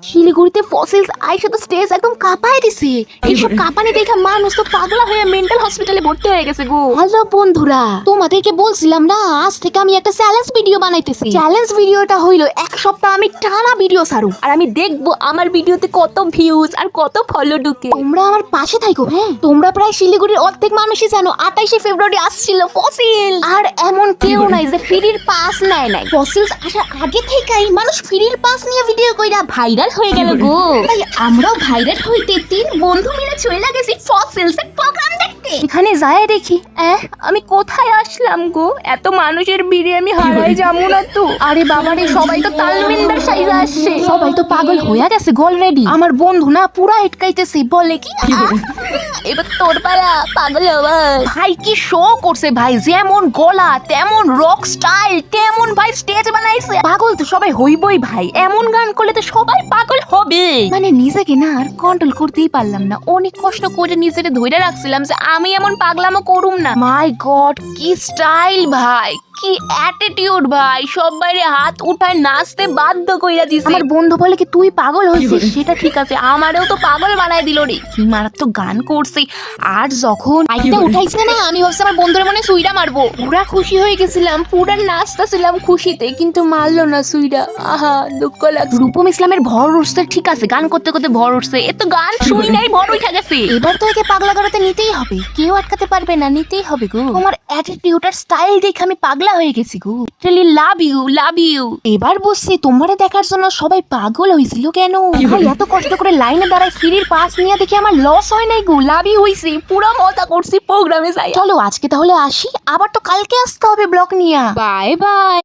শিলিগুড়িতে ফসিলস আইসা তো স্টেজ একদম কাঁপায় দিছে। এইসব কাঁপানি দেখে মানুষ তো পাগলা হয়ে মেন্টাল হসপিটালে ভর্তি হয়ে গেছে গো। হ্যালো বন্ধুরা, তোমাদেরকে বলছিলাম না আজ থেকে আমি একটা চ্যালেঞ্জ ভিডিও বানাইতেছি। চ্যালেঞ্জ ভিডিওটা হইলো এক সপ্তাহ আমি টানা ভিডিও ছাড়ু, আর আমি দেখবো আমার ভিডিওতে কত ভিউজ আর কত ফলো ঢুকে। তোমরা আমার পাশে থাকো। হ্যাঁ, তোমরা প্রায় শিলিগুড়ির অর্ধেক মানুষই জানো 28শে ফেব্রুয়ারি আসছিল ফসিল, আর এমন কেউ নাই যে ফ্রির পাস নেয় নাই। ফসিলস আসার আগে থেকেই মানুষ ফ্রির পাস নিয়ে ভিডিও কইরা ভাইরাল হয়ে গেল গো। তাই আমরাও ভাইরাল হইতে 3 বন্ধু মিলে চলে গেছি ফসিলস এর প্রোগ্রাম দেখতে। এখানে যায় দেখি আমি কোথায় আসলাম গো, এত মানুষের ভিড়ে আমি হারাই যাবো না তো। আরে বাবারে, সবাই তো তালমিন্দার সাইজে আসছে, সবাই তো পাগল হয়ে গেছে অলরেডি। আমার বন্ধু না পুরা হেটকাইতেছে, বলে কি এবার তোর পালা পাগল হবার। ভাই কি শো করছে ভাই, যেমন গলা তেমন রক স্টাইল তেমন ভাই স্টেজ বানাইছে। পাগল তো সবাই হইবই ভাই, এমন গান করলে তো সবাই পাগল হবে। মানে নিজেকে না আর কন্ট্রোল করতেই পারলাম না, অনেক কষ্ট করে নিজেকে ধরে রাখছিলাম যে আমি এমন পাগলামো করুম না। মাই গড, কি স্টাইল ভাই, কি অ্যাটিটিউড ভাই, সব বাইরে হাত উঠায় নাচতে বাধ্য কইরা দিছে। আমার বন্ধু বলে কি তুই পাগল হইছিস, সেটা ঠিক আছে, আমারও তো পাগল বানায় দিল রে। কি মারাত্মক গান করছে। আর যখন আইটা উঠাইছে না, আমি ভাবছি আমার বন্ধুর মনে সুইডা মারবো। পুরা খুশি হয়ে গেছিলাম, পুরা নাচতেছিলাম খুশিতে, কিন্তু মারলো না সুইডা। আহা, দুঃখ লাগছে। রূপম ইসলামের ভর উঠছে, ঠিক আছে, গান করতে করতে ভর উঠছে, এ তো গান শুই নাই ভর উঠে গেছে। এবার তো একে পাগলা করাতে নিতেই হবে, কেউ আটকাতে পারবে না, নিতেই হবে গো। তোমার অ্যাটিটিউড আর স্টাইল দেখে আমি পাগলা হয়ে গেছি গো। Really love you, love you. এবার বুঝছি তোমারে দেখার জন্য সবাই পাগল হয়েছিল কেন। ভাই এত কষ্ট করে লাইনে দাঁড়ায় ফ্রির পাস নিয়ে দেখি আমার লস হয় নাই গো, লাভই হইছে। পুরো মজা করছি প্রোগ্রামে যাই। চলো আজকে তাহলে আসি, আবার তো কালকে আসতে হবে ব্লগ নিয়ে। Bye bye.